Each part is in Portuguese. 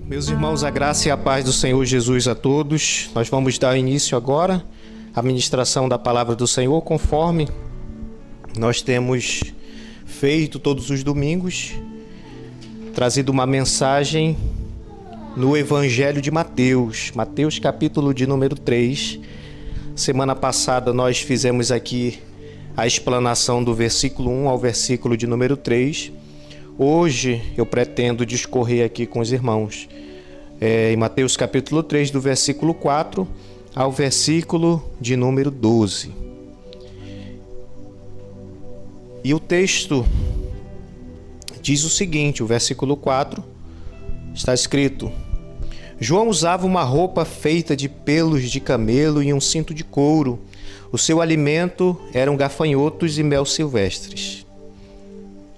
Meus irmãos, a graça e a paz do Senhor Jesus a todos. Nós vamos dar início agora à ministração da palavra do Senhor, conforme nós temos feito todos os domingos, trazido uma mensagem no Evangelho de Mateus, Mateus capítulo de número 3. Semana passada nós fizemos aqui a explanação do versículo 1 ao versículo de número 3. Hoje eu pretendo discorrer aqui com os irmãos em Mateus capítulo 3, do versículo 4 ao versículo de número 12. E o texto diz o seguinte, o versículo 4, está escrito: João usava uma roupa feita de pelos de camelo e um cinto de couro. O seu alimento eram gafanhotos e mel silvestres.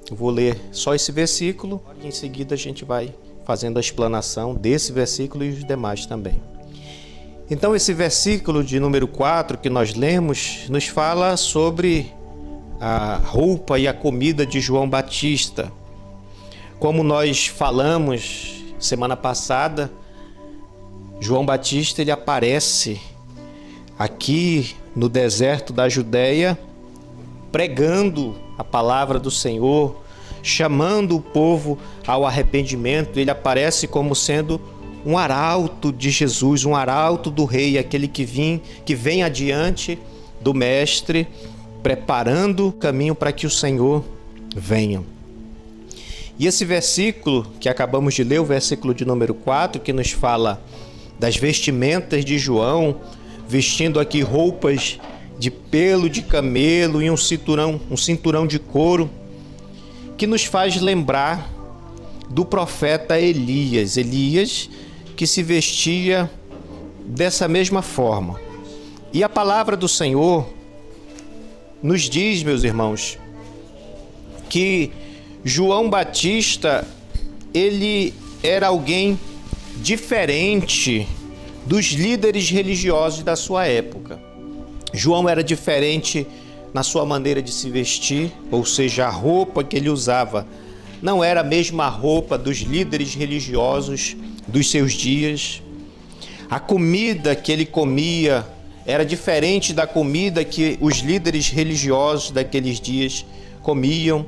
Eu vou ler só esse versículo e em seguida a gente vai fazendo a explanação desse versículo e os demais também. Então esse versículo de número 4 que nós lemos nos fala sobre a roupa e a comida de João Batista. Como nós falamos semana passada, João Batista ele aparece aqui no deserto da Judéia pregando a palavra do Senhor, chamando o povo ao arrependimento. Ele aparece como sendo um arauto de Jesus, um arauto do rei, aquele que vem adiante do mestre, preparando o caminho para que o Senhor venha. E esse versículo que acabamos de ler, o versículo de número 4, que nos fala das vestimentas de João, vestindo aqui roupas de pelo de camelo e um cinturão de couro, que nos faz lembrar do profeta Elias. Elias que se vestia dessa mesma forma. E a palavra do Senhor nos diz, meus irmãos, que João Batista, ele era alguém diferente dos líderes religiosos da sua época. João era diferente na sua maneira de se vestir, ou seja, a roupa que ele usava não era a mesma roupa dos líderes religiosos dos seus dias. A comida que ele comia era diferente da comida que os líderes religiosos daqueles dias comiam.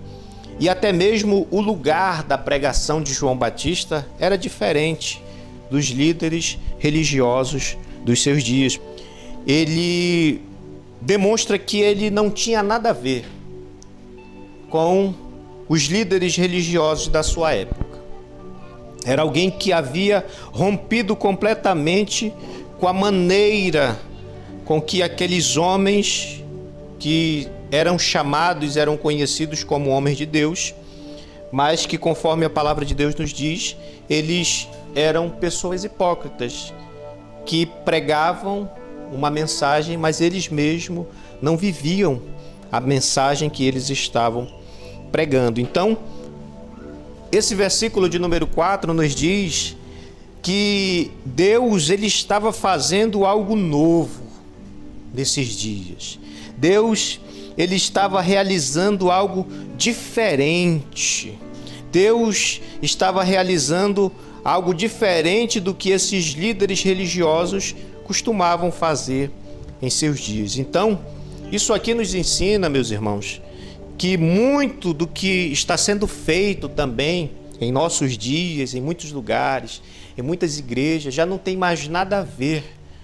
E até mesmo o lugar da pregação de João Batista era diferente dos líderes religiosos dos seus dias. Ele demonstra que ele não tinha nada a ver com os líderes religiosos da sua época. Era alguém que havia rompido completamente com a maneira com que aqueles homens que eram chamados, eram conhecidos como homens de Deus, mas que, conforme a palavra de Deus nos diz, eles eram pessoas hipócritas, que pregavam uma mensagem, mas eles mesmos não viviam a mensagem que eles estavam pregando. Então, esse versículo de número 4 nos diz que Deus ele estava fazendo algo novo nesses dias. Deus ele estava realizando algo diferente. Deus estava realizando algo diferente do que esses líderes religiosos costumavam fazer em seus dias. Então, isso aqui nos ensina, meus irmãos, que muito do que está sendo feito também em nossos dias, em muitos lugares, em muitas igrejas, já não tem mais nada a ver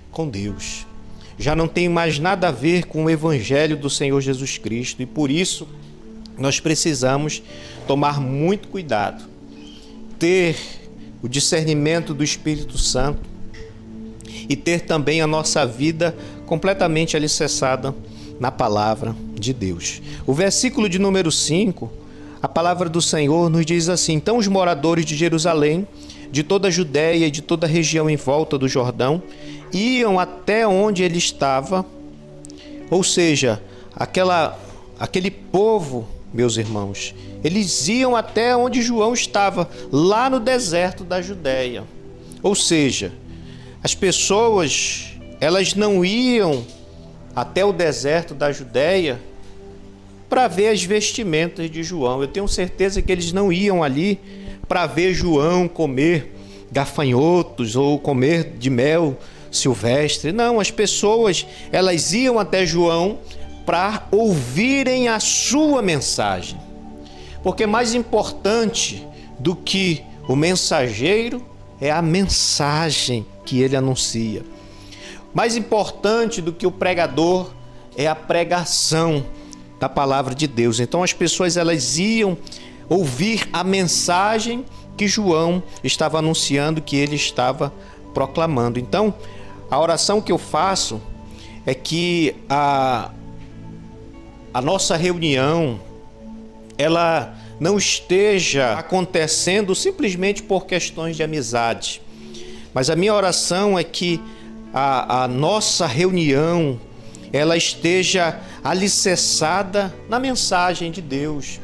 com Deus. Já não tem mais nada a ver com o Evangelho do Senhor Jesus Cristo. E por isso, nós precisamos tomar muito cuidado, ter o discernimento do Espírito Santo e ter também a nossa vida completamente alicerçada na palavra de Deus. O versículo de número 5, a palavra do Senhor nos diz assim: Então os moradores de Jerusalém, de toda a Judéia e de toda a região em volta do Jordão, iam até onde ele estava, ou seja, aquele povo, meus irmãos, eles iam até onde João estava, lá no deserto da Judéia. Ou seja, as pessoas, elas não iam até o deserto da Judéia para ver as vestimentas de João. Eu tenho certeza que eles não iam ali para ver João comer gafanhotos ou comer de mel silvestre. Não, as pessoas, elas iam até João para ouvirem a sua mensagem. Porque mais importante do que o mensageiro é a mensagem que ele anuncia. Mais importante do que o pregador é a pregação da palavra de Deus. Então as pessoas, elas iam ouvir a mensagem que João estava anunciando, que ele estava proclamando. Então a oração que eu faço é que a nossa reunião, ela não esteja acontecendo simplesmente por questões de amizade, mas a minha oração é que a nossa reunião, ela esteja alicerçada na mensagem de Deus,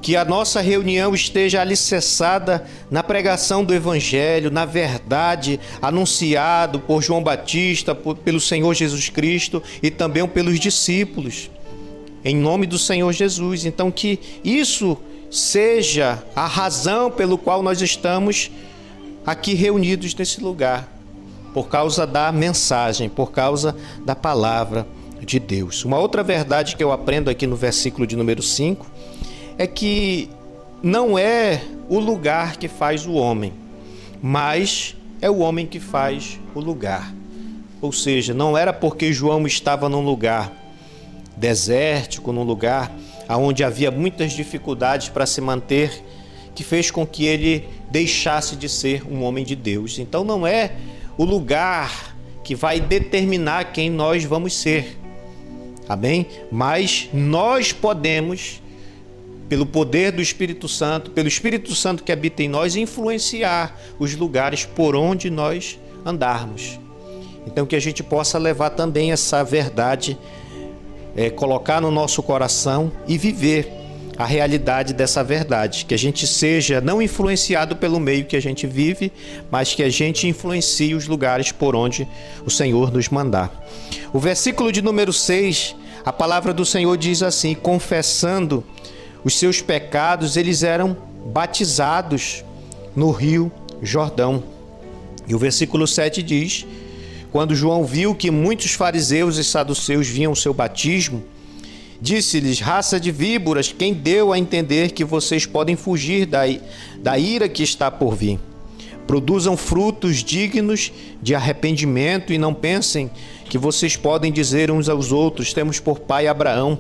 que a nossa reunião esteja alicerçada na pregação do Evangelho, na verdade anunciado por João Batista, pelo Senhor Jesus Cristo e também pelos discípulos, em nome do Senhor Jesus. Então que isso seja a razão pelo qual nós estamos aqui reunidos nesse lugar, por causa da mensagem, por causa da palavra de Deus. Uma outra verdade que eu aprendo aqui no versículo de número 5 é que não é o lugar que faz o homem, mas é o homem que faz o lugar. Ou seja, não era porque João estava num lugar desértico, num lugar onde havia muitas dificuldades para se manter, que fez com que ele deixasse de ser um homem de Deus. Então não é o lugar que vai determinar quem nós vamos ser, amém? Mas nós podemos, pelo poder do Espírito Santo, pelo Espírito Santo que habita em nós, influenciar os lugares por onde nós andarmos. Então que a gente possa levar também essa verdade, colocar no nosso coração e viver a realidade dessa verdade, que a gente seja não influenciado pelo meio que a gente vive, mas que a gente influencie os lugares por onde o Senhor nos mandar. O versículo de número 6, a palavra do Senhor diz assim: confessando os seus pecados, eles eram batizados no rio Jordão. E o versículo 7 diz: quando João viu que muitos fariseus e saduceus vinham ao seu batismo, disse-lhes: raça de víboras, quem deu a entender que vocês podem fugir da ira que está por vir? Produzam frutos dignos de arrependimento e não pensem que vocês podem dizer uns aos outros: temos por pai Abraão.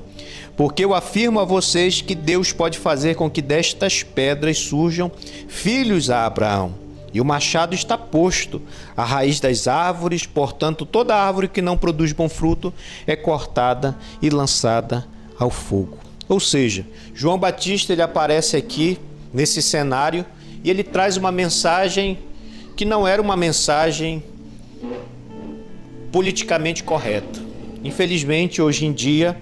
Porque eu afirmo a vocês que Deus pode fazer com que destas pedras surjam filhos a Abraão. E o machado está posto à raiz das árvores, portanto, toda árvore que não produz bom fruto é cortada e lançada ao fogo. Ou seja, João Batista, ele aparece aqui nesse cenário e ele traz uma mensagem que não era uma mensagem politicamente correta. Infelizmente, hoje em dia,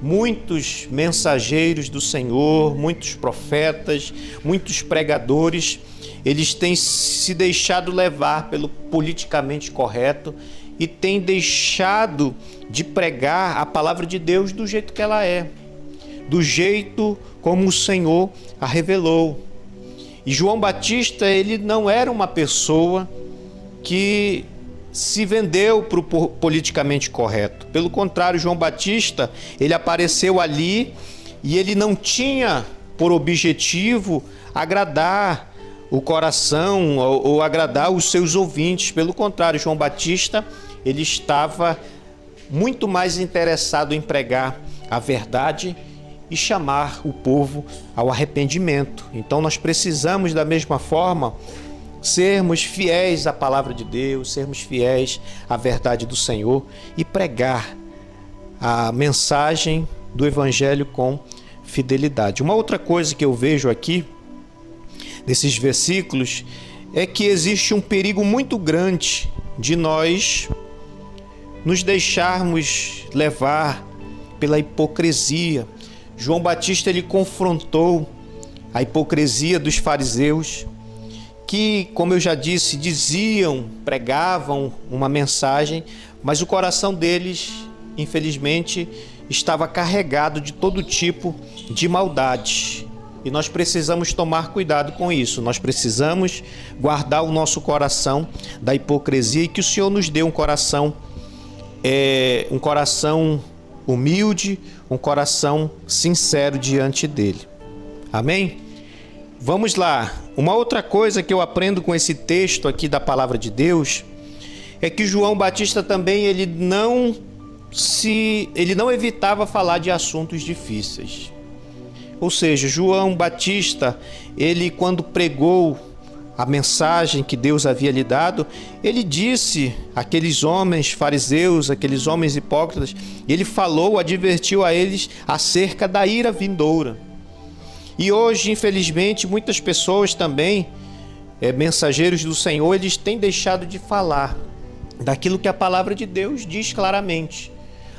muitos mensageiros do Senhor, muitos profetas, muitos pregadores, eles têm se deixado levar pelo politicamente correto e têm deixado de pregar a palavra de Deus do jeito que ela é, do jeito como o Senhor a revelou. E João Batista, ele não era uma pessoa que se vendeu para o politicamente correto. Pelo contrário, João Batista, ele apareceu ali e ele não tinha por objetivo agradar o coração ou agradar os seus ouvintes. Pelo contrário, João Batista, ele estava muito mais interessado em pregar a verdade e chamar o povo ao arrependimento. Então nós precisamos, da mesma forma, sermos fiéis à palavra de Deus, sermos fiéis à verdade do Senhor e pregar a mensagem do Evangelho com fidelidade. Uma outra coisa que eu vejo aqui nesses versículos é que existe um perigo muito grande de nós nos deixarmos levar pela hipocrisia. João Batista, ele confrontou a hipocrisia dos fariseus, que, como eu já disse, pregavam uma mensagem, mas o coração deles, infelizmente, estava carregado de todo tipo de maldade. E nós precisamos tomar cuidado com isso. Nós precisamos guardar o nosso coração da hipocrisia e que o Senhor nos dê um coração humilde, um coração sincero diante dele. Amém? Vamos lá. Uma outra coisa que eu aprendo com esse texto aqui da palavra de Deus é que João Batista também ele não evitava falar de assuntos difíceis. Ou seja, João Batista, ele quando pregou a mensagem que Deus havia lhe dado, ele disse àqueles homens fariseus, aqueles homens hipócritas, ele falou, advertiu a eles acerca da ira vindoura. E hoje, infelizmente, muitas pessoas também, mensageiros do Senhor, eles têm deixado de falar daquilo que a palavra de Deus diz claramente.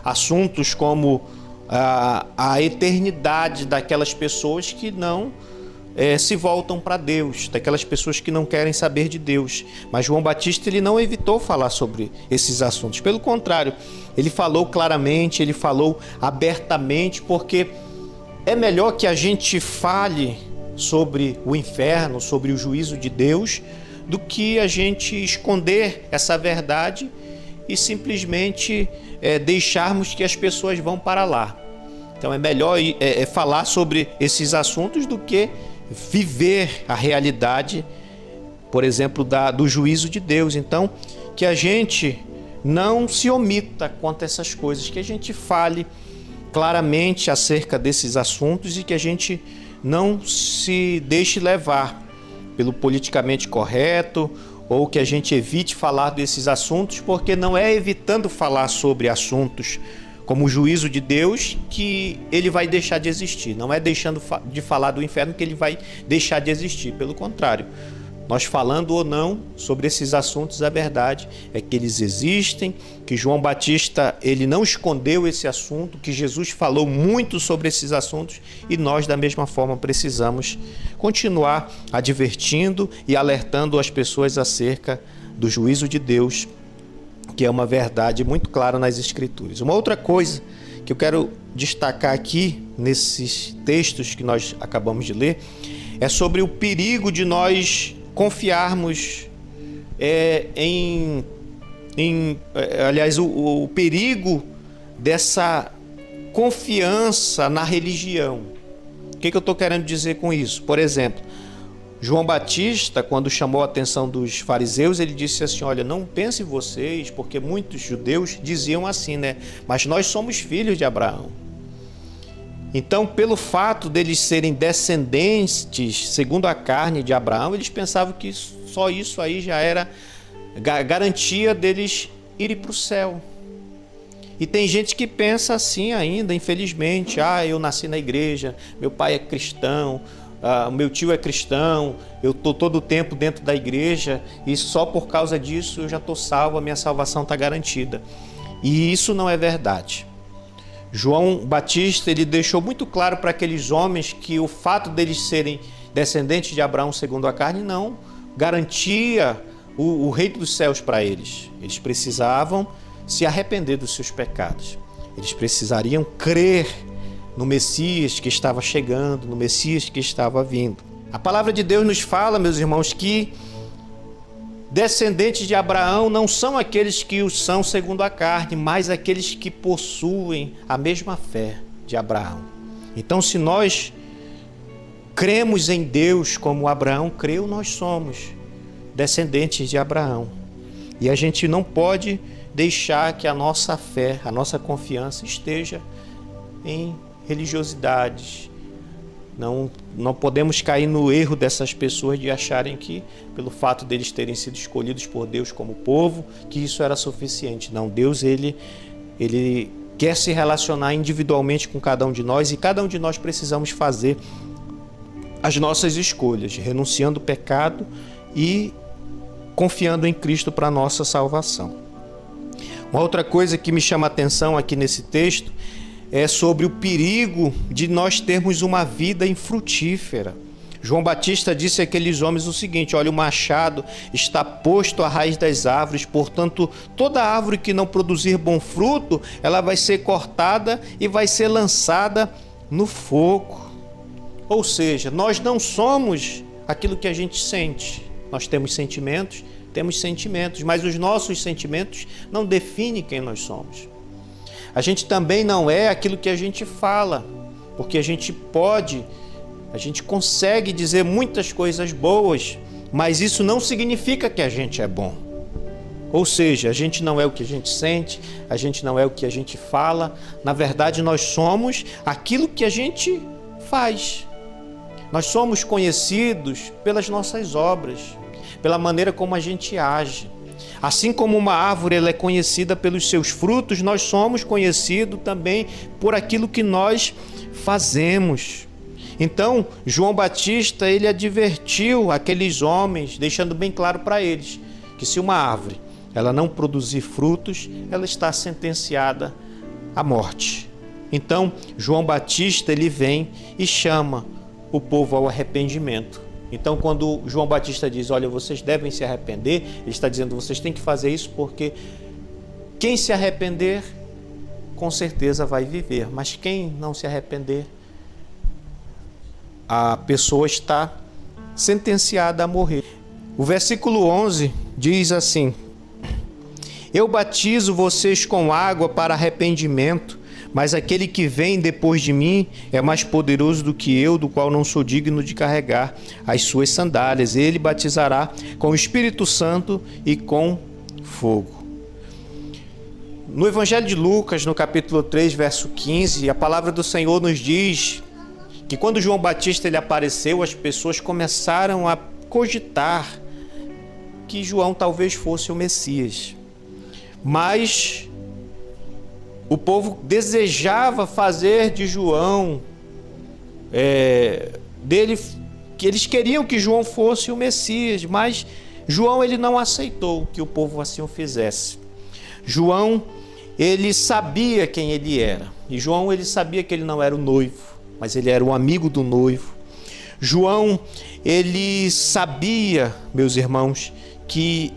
Assuntos como a eternidade daquelas pessoas que não se voltam para Deus, daquelas pessoas que não querem saber de Deus. Mas João Batista ele não evitou falar sobre esses assuntos. Pelo contrário, ele falou claramente, ele falou abertamente, porque é melhor que a gente fale sobre o inferno, sobre o juízo de Deus, do que a gente esconder essa verdade e simplesmente deixarmos que as pessoas vão para lá. Então é melhor falar sobre esses assuntos do que viver a realidade, por exemplo, do juízo de Deus. Então, que a gente não se omita quanto a essas coisas, que a gente fale claramente acerca desses assuntos e que a gente não se deixe levar pelo politicamente correto, ou que a gente evite falar desses assuntos, porque não é evitando falar sobre assuntos como o juízo de Deus que ele vai deixar de existir. Não é deixando de falar do inferno que ele vai deixar de existir. Pelo contrário, nós falando ou não sobre esses assuntos, a verdade é que eles existem, que João Batista ele não escondeu esse assunto, que Jesus falou muito sobre esses assuntos e nós da mesma forma precisamos continuar advertindo e alertando as pessoas acerca do juízo de Deus, que é uma verdade muito clara nas Escrituras. Uma outra coisa que eu quero destacar aqui nesses textos que nós acabamos de ler é sobre o perigo de nós confiarmos o perigo dessa confiança na religião. O que eu estou querendo dizer com isso? Por exemplo, João Batista, quando chamou a atenção dos fariseus, ele disse assim: olha, não pensem vocês, porque muitos judeus diziam assim, né? Mas nós somos filhos de Abraão. Então, pelo fato deles serem descendentes, segundo a carne de Abraão, eles pensavam que só isso aí já era garantia deles irem para o céu. E tem gente que pensa assim ainda, infelizmente: eu nasci na igreja, meu pai é cristão, meu tio é cristão, eu estou todo o tempo dentro da igreja e só por causa disso eu já estou salvo, a minha salvação está garantida. E isso não é verdade. João Batista ele deixou muito claro para aqueles homens que o fato deles serem descendentes de Abraão segundo a carne não garantia o reino dos céus para eles. Eles precisavam se arrepender dos seus pecados. Eles precisariam crer no Messias que estava chegando, no Messias que estava vindo. A palavra de Deus nos fala, meus irmãos, que descendentes de Abraão não são aqueles que o são segundo a carne, mas aqueles que possuem a mesma fé de Abraão. Então, se nós cremos em Deus como Abraão creu, nós somos descendentes de Abraão. E a gente não pode deixar que a nossa fé, a nossa confiança esteja em religiosidades. Não podemos cair no erro dessas pessoas de acharem que, pelo fato deles terem sido escolhidos por Deus como povo, que isso era suficiente. Não, Deus ele quer se relacionar individualmente com cada um de nós e cada um de nós precisamos fazer as nossas escolhas, renunciando ao pecado e confiando em Cristo para a nossa salvação. Uma outra coisa que me chama a atenção aqui nesse texto é sobre o perigo de nós termos uma vida infrutífera. João Batista disse àqueles homens o seguinte: olha, o machado está posto à raiz das árvores, portanto, toda árvore que não produzir bom fruto, ela vai ser cortada e vai ser lançada no fogo. Ou seja, nós não somos aquilo que a gente sente. Nós temos sentimentos, mas os nossos sentimentos não definem quem nós somos. A gente também não é aquilo que a gente fala, porque a gente consegue dizer muitas coisas boas, mas isso não significa que a gente é bom. Ou seja, a gente não é o que a gente sente, a gente não é o que a gente fala. Na verdade, nós somos aquilo que a gente faz. Nós somos conhecidos pelas nossas obras, pela maneira como a gente age. Assim como uma árvore ela é conhecida pelos seus frutos, nós somos conhecidos também por aquilo que nós fazemos. Então, João Batista, ele advertiu aqueles homens, deixando bem claro para eles, que se uma árvore ela não produzir frutos, ela está sentenciada à morte. Então, João Batista, ele vem e chama o povo ao arrependimento. Então, quando João Batista diz, olha, vocês devem se arrepender, ele está dizendo, vocês têm que fazer isso porque quem se arrepender, com certeza vai viver. Mas quem não se arrepender, a pessoa está sentenciada a morrer. O versículo 11 diz assim: eu batizo vocês com água para arrependimento, mas aquele que vem depois de mim é mais poderoso do que eu, do qual não sou digno de carregar as suas sandálias. Ele batizará com o Espírito Santo e com fogo. No Evangelho de Lucas, no capítulo 3, verso 15, a palavra do Senhor nos diz que quando João Batista ele apareceu, as pessoas começaram a cogitar que João talvez fosse o Messias. Mas o povo desejava fazer de João, que eles queriam que João fosse o Messias, mas João ele não aceitou que o povo assim o fizesse. João, ele sabia quem ele era, e João ele sabia que ele não era o noivo, mas ele era o amigo do noivo. João, ele sabia, meus irmãos, que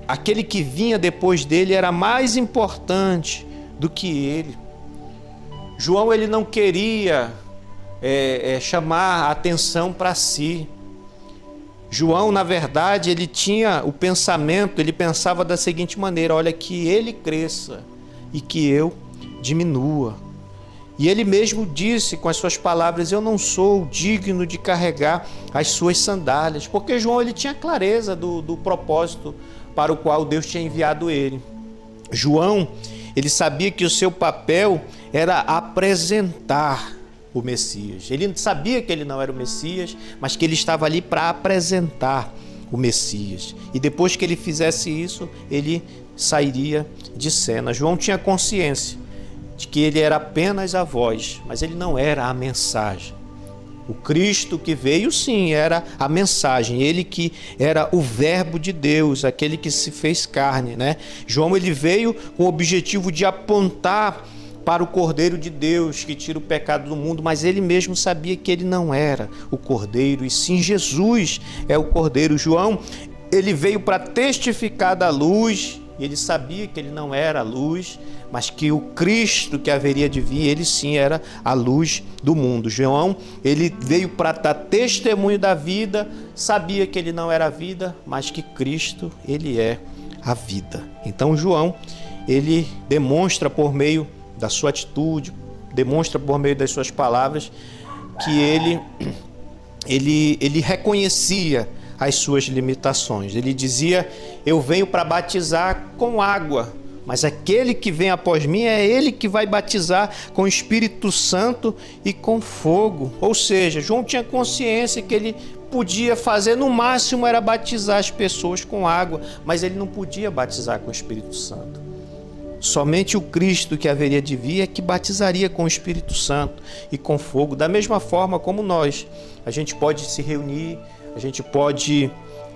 aquele que vinha depois dele era mais importante do que ele. João ele não queria chamar a atenção para si. João, na verdade, ele tinha o pensamento, ele pensava da seguinte maneira: olha, que ele cresça e que eu diminua. E ele mesmo disse com as suas palavras: eu não sou digno de carregar as suas sandálias, porque João ele tinha clareza do propósito para o qual Deus tinha enviado ele. João, ele sabia que o seu papel era apresentar o Messias. Ele sabia que ele não era o Messias, mas que ele estava ali para apresentar o Messias. E depois que ele fizesse isso, ele sairia de cena. João tinha consciência de que ele era apenas a voz, mas ele não era a mensagem. O Cristo que veio, sim, era a mensagem. Ele que era o verbo de Deus, aquele que se fez carne, né? João, ele veio com o objetivo de apontar para o Cordeiro de Deus que tira o pecado do mundo, mas ele mesmo sabia que ele não era o Cordeiro, e sim Jesus é o Cordeiro. João, ele veio para testificar da luz, e ele sabia que ele não era a luz, mas que o Cristo que haveria de vir, ele sim era a luz do mundo. João, ele veio para dar testemunho da vida, sabia que ele não era a vida, mas que Cristo, ele é a vida. Então João, ele demonstra por meio da sua atitude, demonstra por meio das suas palavras, que ele reconhecia as suas limitações. Ele dizia: eu venho para batizar com água, mas aquele que vem após mim é ele que vai batizar com o Espírito Santo e com fogo. Ou seja, João tinha consciência que ele podia fazer, no máximo era batizar as pessoas com água, mas ele não podia batizar com o Espírito Santo. Somente o Cristo que haveria de vir é que batizaria com o Espírito Santo e com fogo. Da mesma forma como nós, a gente pode se reunir, a gente pode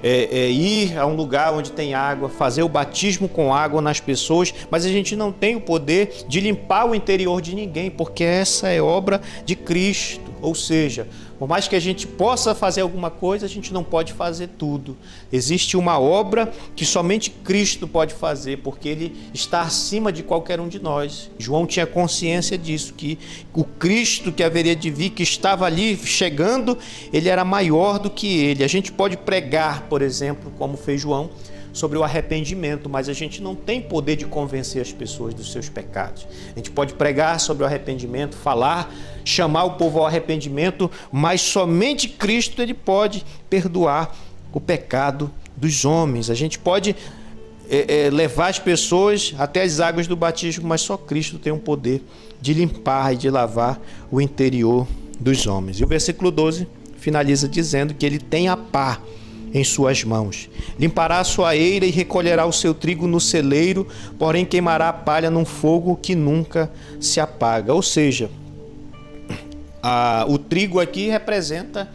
ir a um lugar onde tem água, fazer o batismo com água nas pessoas, mas a gente não tem o poder de limpar o interior de ninguém, porque essa é obra de Cristo. Ou seja, por mais que a gente possa fazer alguma coisa, a gente não pode fazer tudo. Existe uma obra que somente Cristo pode fazer, porque Ele está acima de qualquer um de nós. João tinha consciência disso, que o Cristo que haveria de vir, que estava ali chegando, Ele era maior do que Ele. A gente pode pregar, por exemplo, como fez João, sobre o arrependimento, mas a gente não tem poder de convencer as pessoas dos seus pecados. A gente pode pregar sobre o arrependimento, falar, chamar o povo ao arrependimento, mas somente Cristo ele pode perdoar o pecado dos homens. A gente pode levar as pessoas até as águas do batismo, mas só Cristo tem o poder de limpar e de lavar o interior dos homens. E o versículo 12 finaliza dizendo que ele tem a pá em suas mãos. Limpará a sua eira e recolherá o seu trigo no celeiro, porém queimará a palha num fogo que nunca se apaga. Ou seja, o trigo aqui representa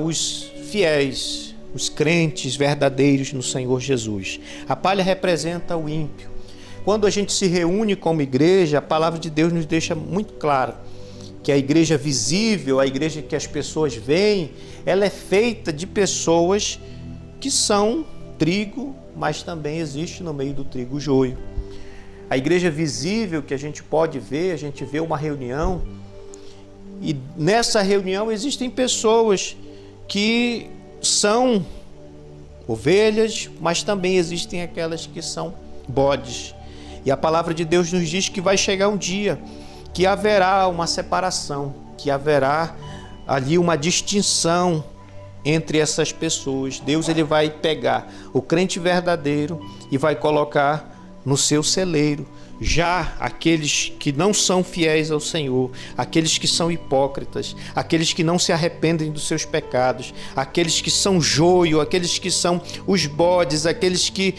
os fiéis, os crentes verdadeiros no Senhor Jesus. A palha representa o ímpio. Quando a gente se reúne como igreja, a palavra de Deus nos deixa muito claro que a igreja visível, a igreja que as pessoas veem, ela é feita de pessoas que são trigo, mas também existe no meio do trigo o joio. A igreja visível que a gente pode ver, a gente vê uma reunião e nessa reunião existem pessoas que são ovelhas, mas também existem aquelas que são bodes. E a palavra de Deus nos diz que vai chegar um dia que haverá uma separação, que haverá ali uma distinção entre essas pessoas. Deus ele vai pegar o crente verdadeiro e vai colocar no seu celeiro. Já aqueles que não são fiéis ao Senhor, aqueles que são hipócritas, aqueles que não se arrependem dos seus pecados, aqueles que são joio, aqueles que são os bodes, aqueles que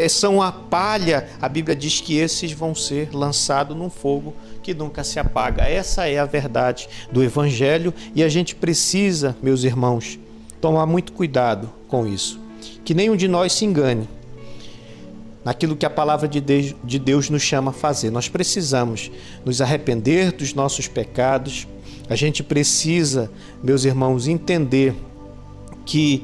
são a palha, a Bíblia diz que esses vão ser lançados num fogo que nunca se apaga. Essa é a verdade do Evangelho e a gente precisa, meus irmãos, tomar muito cuidado com isso. Que nenhum de nós se engane naquilo que a palavra de Deus nos chama a fazer. Nós precisamos nos arrepender dos nossos pecados. A gente precisa, meus irmãos, entender que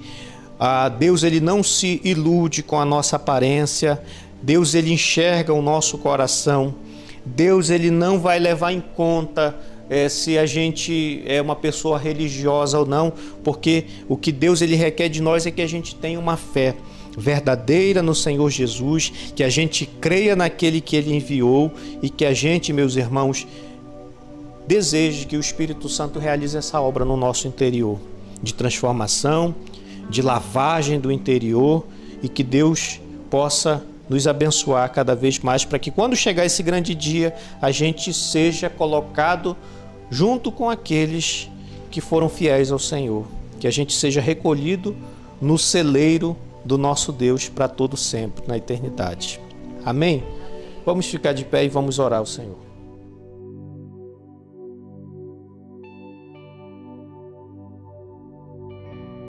Deus ele não se ilude com a nossa aparência. Deus ele enxerga o nosso coração. Deus ele não vai levar em conta se a gente é uma pessoa religiosa ou não, porque o que Deus ele requer de nós é que a gente tenha uma fé verdadeira no Senhor Jesus, que a gente creia naquele que Ele enviou e que a gente, meus irmãos, deseje que o Espírito Santo realize essa obra no nosso interior, de transformação, de lavagem do interior, e que Deus possa nos abençoar cada vez mais para que quando chegar esse grande dia, a gente seja colocado junto com aqueles que foram fiéis ao Senhor, que a gente seja recolhido no celeiro do nosso Deus para todo sempre, na eternidade. Amém? Vamos ficar de pé e vamos orar ao Senhor.